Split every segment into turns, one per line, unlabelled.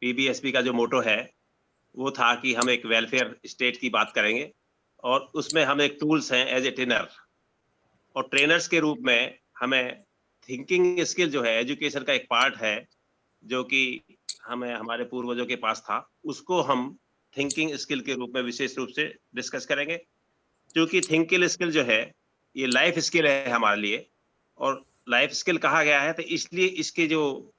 पीबीएसपी का जो मोटो है, वो था कि हम एक वेलफेयर स्टेट की बात करेंगे और उसमें हम एक टूल्स हैं एज़ ए ट्रेनर और ट्रेनर्स के रूप में हमें थिंकिंग स्किल जो है एजुकेशन का एक पार्ट है, जो कि हमें हमारे पूर्वजों के पास था, उसको हम थिंकिंग स्किल के रूप में विशेष रूप से डिस्कस करेंगे। क्योंकि थिंकिंग स्किल जो है, ये लाइफ स्किल है हमारे लिए और लाइफ स्किल कहा गया है, तो इसलिए इसके जो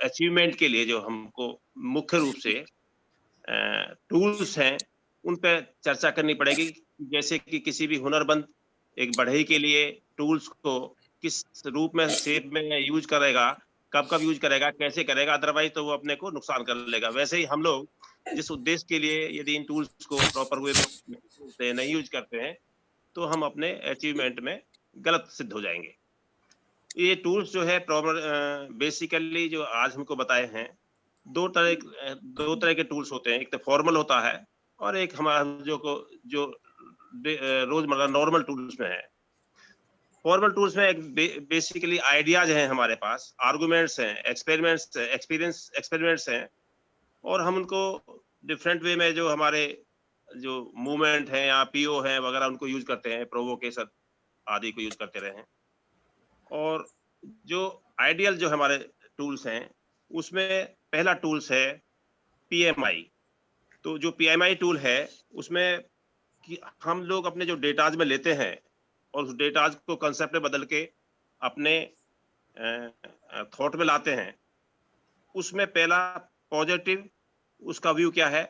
अचीवमेंट के लिए जो हमको मुख्य रूप से टूल्स हैं, उन पे चर्चा करनी पड़ेगी। जैसे कि किसी भी हुनरमंद एक बढ़ई के लिए टूल्स को किस रूप में, शेप में यूज़ करेगा, कब-कब यूज़ करेगा, कैसे करेगा, अदरवाइज़ तो वो अपने को नुकसान कर लेगा। वैसे ही हम लोग जिस उद्देश्य के लिए यदि इन टूल्स को प्रॉपर वे में नहीं यूज़ करते हैं, तो हम अपने अचीवमेंट में गलत सिद्ध हो जाएँगे। ये टूल्स जो है बेसिकली जो आज हमको बताए हैं, 2 तरह के टूल्स होते हैं। एक तो फॉर्मल होता है और एक हमारा जो रोज़मर्रा नॉर्मल टूल्स में है। फॉर्मल टूल्स में एक बेसिकली आइडियाज़ हैं हमारे पास, आर्गुमेंट्स हैं, एक्सपेरिमेंट्स हैं और हम उनको डिफरेंट वे में जो हमारे जो मूवमेंट है या पीओ है वगैरह उनको यूज़ करते हैं, प्रोवोकेशन आदि को यूज़ करते रहे हैं। और जो आइडियल जो हमारे टूल्स हैं, उसमें पहला टूल्स है पीएमआई। तो जो पीएमआई टूल है, उसमें कि हम लोग अपने जो डेटाज़ में लेते हैं और उस डेटाज़ को कांसेप्ट में बदल के अपने थॉट में लाते हैं। उसमें पहला पॉजिटिव उसका व्यू क्या है,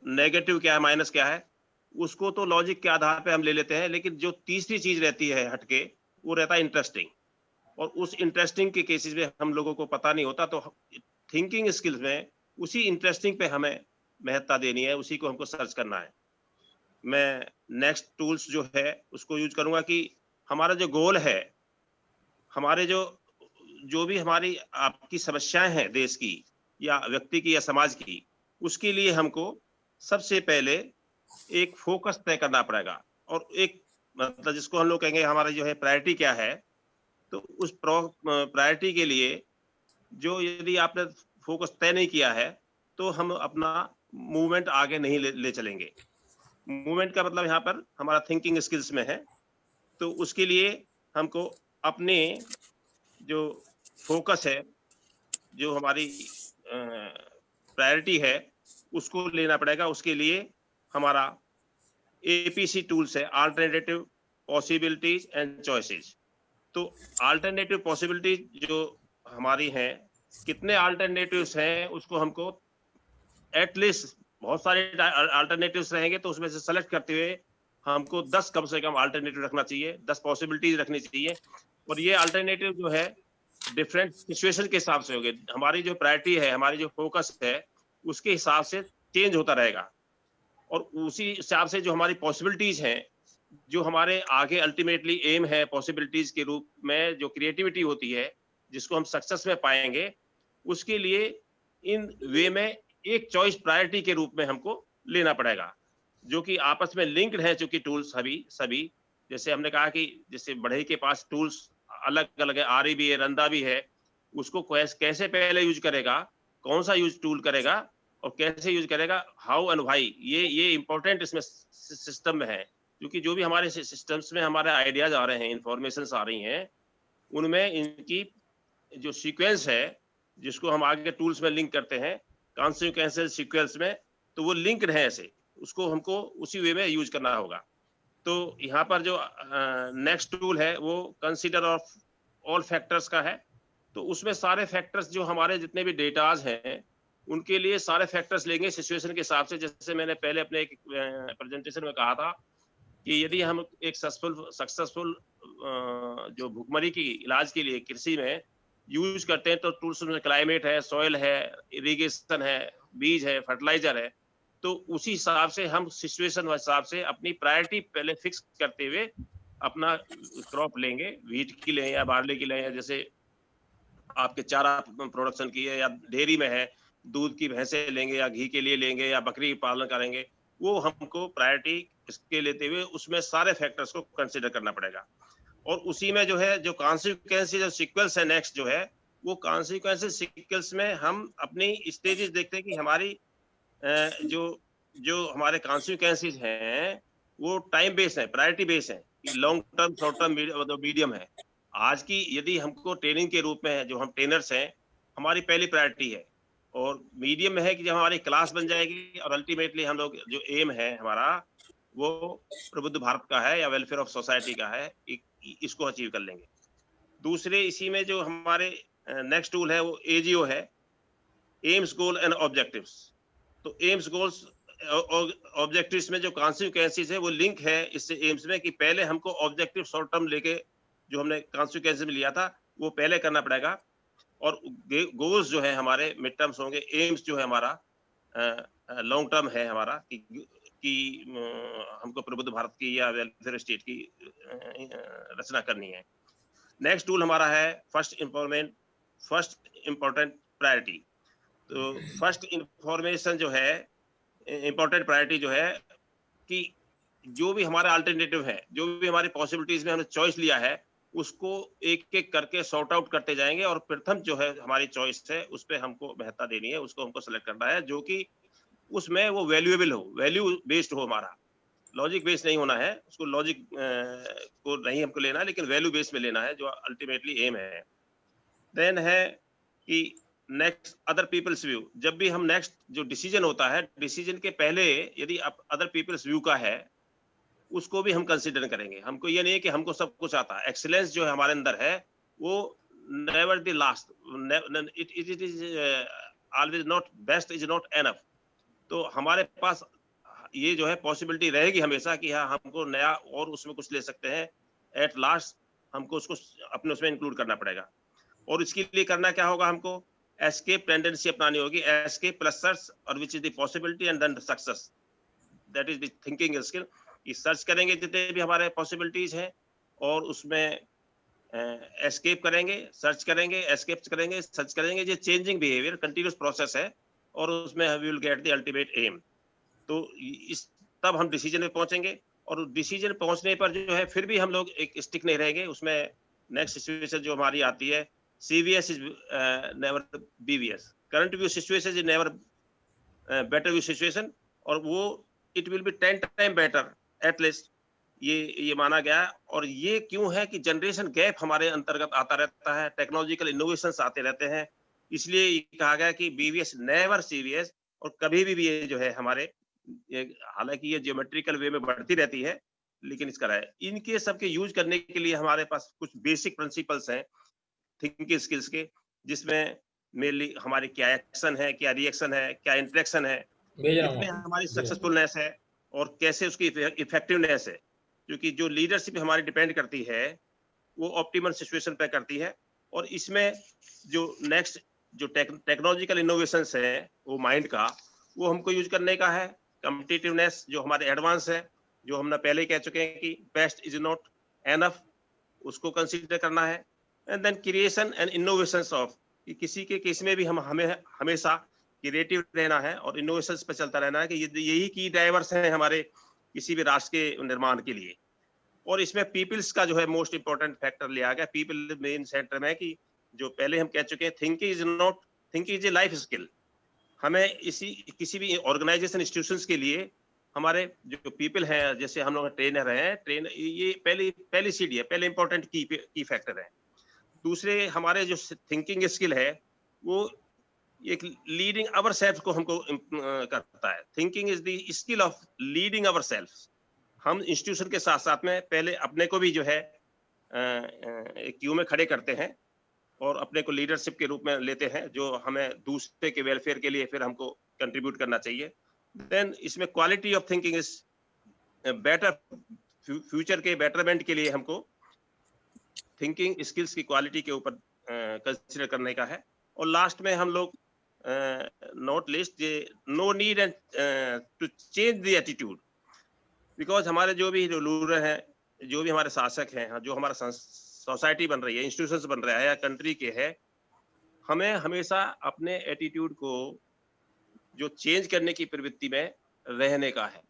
नेगेटिव क्या है, माइनस क्या है, उसको तो लॉजिक के आधार पे हम ले लेते हैं, लेकिन जो तीसरी चीज़ रहती है हट के, वो रहता है इंटरेस्टिंग। और उस इंटरेस्टिंग के केसेस में हम लोगों को पता नहीं होता, तो थिंकिंग स्किल्स में उसी इंटरेस्टिंग पे हमें महत्ता देनी है, उसी को हमको सर्च करना है। मैं नेक्स्ट टूल्स जो है उसको यूज करूंगा कि हमारा जो गोल है, हमारे जो जो भी हमारी आपकी समस्याएं हैं देश की या व्यक्ति की या समाज की, उसके लिए हमको सबसे पहले एक फोकस तय करना पड़ेगा और एक मतलब जिसको हम लोग कहेंगे हमारा जो है प्रायोरिटी क्या है। तो उस प्रायोरिटी के लिए जो यदि आपने फोकस तय नहीं किया है, तो हम अपना मूवमेंट आगे नहीं ले चलेंगे। मूवमेंट का मतलब यहाँ पर हमारा थिंकिंग स्किल्स में है। तो उसके लिए हमको अपने जो फोकस है, जो हमारी प्रायोरिटी है, उसको लेना पड़ेगा। उसके लिए हमारा एपीसी टूल्स है, अल्टरनेटिव पॉसिबिलिटीज एंड चॉइसेस। तो अल्टरनेटिव पॉसिबिलिटीज जो हमारी हैं, कितने अल्टरनेटिव्स हैं उसको हमको एटलीस्ट बहुत सारे अल्टरनेटिव्स रहेंगे, तो उसमें से सेलेक्ट करते हुए हमको 10 कम से कम अल्टरनेटिव रखना चाहिए, 10 पॉसिबिलिटीज रखनी चाहिए। और ये अल्टरनेटिव जो है डिफरेंट सिचुएशन के हिसाब से होंगे। हमारी जो प्रायोरिटी है, हमारी जो फोकस है, उसके हिसाब से चेंज होता रहेगा और उसी हिसाब से जो हमारी पॉसिबिलिटीज हैं, जो हमारे आगे अल्टीमेटली एम है पॉसिबिलिटीज के रूप में, जो क्रिएटिविटी होती है जिसको हम सक्सेस में पाएंगे, उसके लिए इन वे में एक चॉइस प्रायोरिटी के रूप में हमको लेना पड़ेगा, जो कि आपस में लिंक्ड है। चूंकि टूल्स सभी सभी जैसे हमने कहा कि जैसे बढ़ई के पास टूल्स अलग अलग है, आरी भी है, रंदा भी है, उसको कैसे पहले यूज करेगा, कौन सा यूज टूल करेगा और कैसे यूज करेगा, हाउ एंड व्हाई, ये इंपॉर्टेंट इसमें सिस्टम में है। क्योंकि जो भी हमारे सिस्टम्स में हमारे आइडियाज आ रहे हैं, इंफॉर्मेशन आ रही हैं, उनमें इनकी जो सीक्वेंस है, जिसको हम आगे टूल्स में लिंक करते हैं कॉन्सिक्वेंशियल सीक्वेंस में, तो वो लिंक्ड है ऐसे, उसको हमको उसी वे में यूज करना होगा। तो यहाँ पर जो नेक्स्ट टूल है वो कंसीडर ऑफ ऑल फैक्टर्स का है। तो उसमें सारे फैक्टर्स जो हमारे जितने भी डेटाज हैं, उनके लिए सारे फैक्टर्स लेंगे सिचुएशन के हिसाब से। जैसे मैंने पहले अपने एक प्रेजेंटेशन में कहा था कि यदि हम एक सक्सेसफुल जो भुखमरी की इलाज के लिए कृषि में यूज करते हैं, तो टूल्स में क्लाइमेट है, सॉइल है, इरिगेशन है, बीज है, फर्टिलाइजर है। तो उसी हिसाब से हम सिचुएशन हिसाब से अपनी प्रायोरिटी पहले फिक्स करते हुए अपना क्रॉप लेंगे, व्हीट की लें या बार्ले की लें, या जैसे आपके चारा प्रोडक्शन की है या डेयरी में है, दूध की भैंसे लेंगे या घी के लिए लेंगे या बकरी पालन करेंगे, वो हमको प्रायोरिटी इसके लेते हुए उसमें सारे फैक्टर्स को कंसिडर करना पड़ेगा। और उसी में जो है जो कॉन्सिक्वेंस जो सीक्वेंस है नेक्स्ट जो है, वो कॉन्सिक्वेंसेस सीक्वेंस में हम अपनी स्टेजेस देखते हैं कि हमारी जो जो हमारे कॉन्सिक्वेंसेस हैं वो टाइम बेस है, प्रायोरिटी बेस है, कि लॉन्ग टर्म, शॉर्ट टर्म, मतलब मीडियम है। आज की यदि हमको ट्रेनिंग के रूप में है, जो हम ट्रेनर्स हैं, हमारी पहली प्रायोरिटी है, और मीडियम में है कि जब हमारी क्लास बन जाएगी और अल्टीमेटली हम लोग जो एम है हमारा, वो प्रबुद्ध भारत का है या वेलफेयर ऑफ सोसाइटी का है, इसको अचीव कर लेंगे। दूसरे इसी में जो हमारे नेक्स्ट टूल है वो एजीओ है, एम्स गोल एंड ऑब्जेक्टिव्स। तो एम्स गोल्स ऑब्जेक्टिव्स में जो कॉन्सिक्वेंसेस है वो लिंक है इससे एम्स में, कि पहले हमको ऑब्जेक्टिव शॉर्ट टर्म लेके जो हमने कॉन्सिक्वेंसेस में लिया था वो पहले करना पड़ेगा, और गोल्स जो है हमारे मिड टर्म्स होंगे, एम्स जो है हमारा लॉन्ग टर्म है हमारा, कि हमको प्रबुद्ध भारत की या वेलफेयर स्टेट की रचना करनी है। नेक्स्ट टूल हमारा है फर्स्ट इंपॉर्टेंट प्रायोरिटी। तो फर्स्ट इंफॉर्मेशन जो है, इंपॉर्टेंट प्रायोरिटी जो है, कि जो भी हमारा अल्टरनेटिव है, जो भी हमारी पॉसिबिलिटीज में हमने चॉइस लिया है, उसको एक एक करके सॉर्ट आउट करते जाएंगे, और प्रथम जो है हमारी चॉइस है उस पर हमको महत्ता देनी है, उसको हमको सेलेक्ट करना है, जो कि उसमें वो वैल्यूएबल हो, वैल्यू बेस्ड हो, हमारा लॉजिक बेस्ड नहीं होना है, उसको लॉजिक को नहीं हमको लेना है, लेकिन वैल्यू बेस्ड में लेना है, जो अल्टीमेटली एम है। देन है कि नेक्स्ट अदर पीपल्स व्यू। जब भी हम नेक्स्ट जो डिसीजन होता है, डिसीजन के पहले यदि अदर पीपल्स व्यू का है, उसको भी हम कंसीडर करेंगे। हमको ये नहीं है कि हमको सब कुछ आता है। एक्सीलेंस जो है हमारे अंदर है, वो never the last, it is always not, best is not enough. तो हमारे पास ये जो है पॉसिबिलिटी रहेगी हमेशा कि हाँ, हमको नया और उसमें कुछ ले सकते हैं, एट लास्ट हमको उसको अपने उसमें इंक्लूड करना पड़ेगा। और इसके लिए करना क्या होगा, हमको एस्केप टेंडेंसी अपनानी होगी, एस्केप प्लस सर्च, और which is the possibility and then success, that is the thinking skill. कि सर्च करेंगे जितने भी हमारे पॉसिबिलिटीज हैं, और उसमें एस्केप करेंगे, सर्च करेंगे, एस्केप करेंगे, सर्च करेंगे। ये चेंजिंग बिहेवियर कंटिन्यूस प्रोसेस है, और उसमें we will get the ultimate aim. तो इस तब हम डिसीजन में पहुंचेंगे, और डिसीजन पहुंचने पर जो है फिर भी हम लोग एक स्टिक नहीं रहेंगे उसमें। नेक्स्ट सिचुएशन जो हमारी आती है, CVS is never BVS, current view situation is never better view situation, और वो it will be 10 time better at least, ये माना गया है। और ये क्यों है कि जनरेशन गैप हमारे अंतर्गत आता रहता है, टेक्नोलॉजिकल इनोवेशंस आते रहते हैं, इसलिए ये कहा गया कि बीवीएस नेवर सीवीएस। और कभी भी ये जो है हमारे, हालांकि ये ज्योमेट्रिकल वे में बढ़ती रहती है, लेकिन इसका है इनके सबके यूज करने के लिए हमारे पास कुछ बेसिक प्रिंसिपल्स हैं थिंकिंग स्किल्स के, जिसमें मेनली हमारे क्या एक्शन है, क्या रिएक्शन है, क्या इंटरेक्शन है,
भेज रहा
कितने
हूँ।
हमारी सक्सेसफुलनेस है, और कैसे उसकी इफेक्टिवनेस है। क्योंकि जो लीडरशिप हमारी डिपेंड करती है, वो ऑप्टिमल सिचुएशन पे करती है। और इसमें जो नेक्स्ट जो टेक्नोलॉजिकल इनोवेशंस है, वो माइंड का, वो हमको यूज करने का है। कॉम्पिटिटिवनेस जो हमारे एडवांस है, जो हमने पहले कह चुके हैं कि बेस्ट इज नॉट एनफ, उसको कंसीडर करना है। And then creation and innovations of, कि किसी के केस में भी हमें हमेशा क्रिएटिव रहना है और इनोवेशंस पे चलता रहना है, कि यही की ड्राइवर्स हैं हमारे किसी भी राष्ट्र के निर्माण के लिए। और इसमें पीपल्स का जो है मोस्ट इंपोर्टेंट फैक्टर लिया गया, पीपल मेन सेंटर में, कि जो पहले हम कह चुके हैं, thinking is a life skill. हमें इसी किसी भी ऑर्गेनाइजेशन इंस्टीट्यूशंस के लिए हमारे जो पीपल हैं, जैसे हम लोग ट्रेनर हैं, ये पहली सीढ़ी है, पहले इंपॉर्टेंट की फैक्टर है। दूसरे हमारे जो थिंकिंग स्किल है, वो एक लीडिंग अवर सेल्फ को हमको करता है। Thinking is the skill of leading our self. हम इंस्टीट्यूशन के साथ साथ में पहले अपने को भी जो है एक क्यू में खड़े करते हैं, और अपने को लीडरशिप के रूप में लेते हैं, जो हमें दूसरे के वेलफेयर के लिए फिर हमको कंट्रीब्यूट करना चाहिए। देन इसमें quality of thinking is better, future के बेटरमेंट के लिए हमको थिंकिंग स्किल्स की क्वालिटी के ऊपर कंसिडर करने का है। और लास्ट में हम लोग not least, no need and to change the attitude, because हमारे जो भी रूलर हैं, जो भी हमारे शासक हैं, जो हमारा सोसाइटी बन रही है, इंस्टीट्यूशंस बन रहा है या कंट्री के है, हमें हमेशा अपने एटीट्यूड को जो चेंज करने की प्रवृत्ति में रहने का है।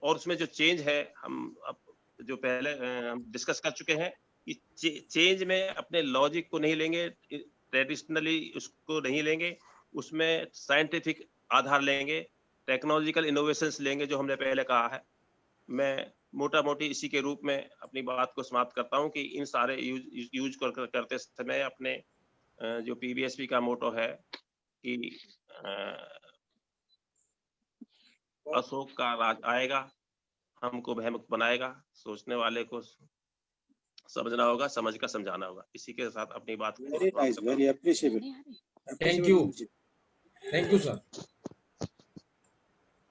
और उसमें जो चेंज है, हम अब जो पहले हम डिस्कस कर चुके हैं, कि चेंज में अपने लॉजिक को नहीं लेंगे, ट्रेडिशनली उसको नहीं लेंगे, उसमें साइंटिफिक आधार लेंगे, टेक्नोलॉजिकल इनोवेशंस लेंगे, जो हमने पहले कहा है। मैं मोटा-मोटी इसी के रूप में अपनी बात को समाप्त करता हूँ कि इन सारे यूज करते समय अपने जो पीबीएसपी का मोटो है कि अशोक का राज आएगा, हमको भयमुक्त बनाएगा, सोचने वाले को समझना होगा, समझ कर समझाना होगा। इसी के साथ अपनी बात को
Very nice, very appreciable.
Thank you. Thank you, sir.